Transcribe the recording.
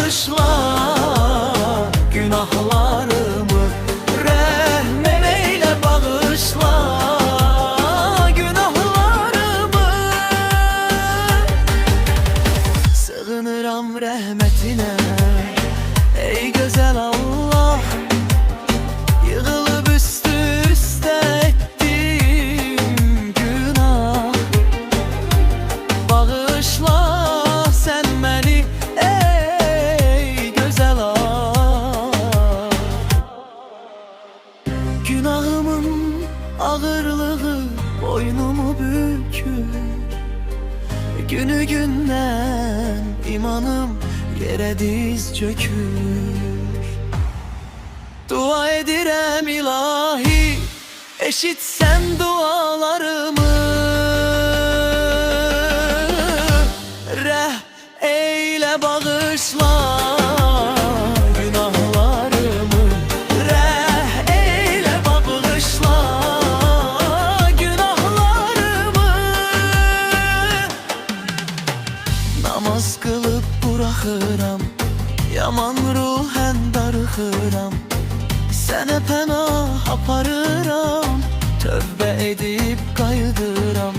bağışla günahlarımı, rəhmən eyle bağışla günahlarımı. Sığınıram rəhmətinə ey gözəl Allah, yığılıb üst-üstə etdim günah. Bağışla sən məni ey gözəl Allah. Günahımın ağırlığı boynumu bükür, günü gündən imanım yerə diz çökür. Dua edirəm ilahi, eşitsən dualarımı, eyle bağışla günahlarımı, eyle bağışla günahlarımı. Namaz kılıp bırakıram, yaman ruhen darıxıram, sənə pənah aparıram, tövbə edib qayıdıram.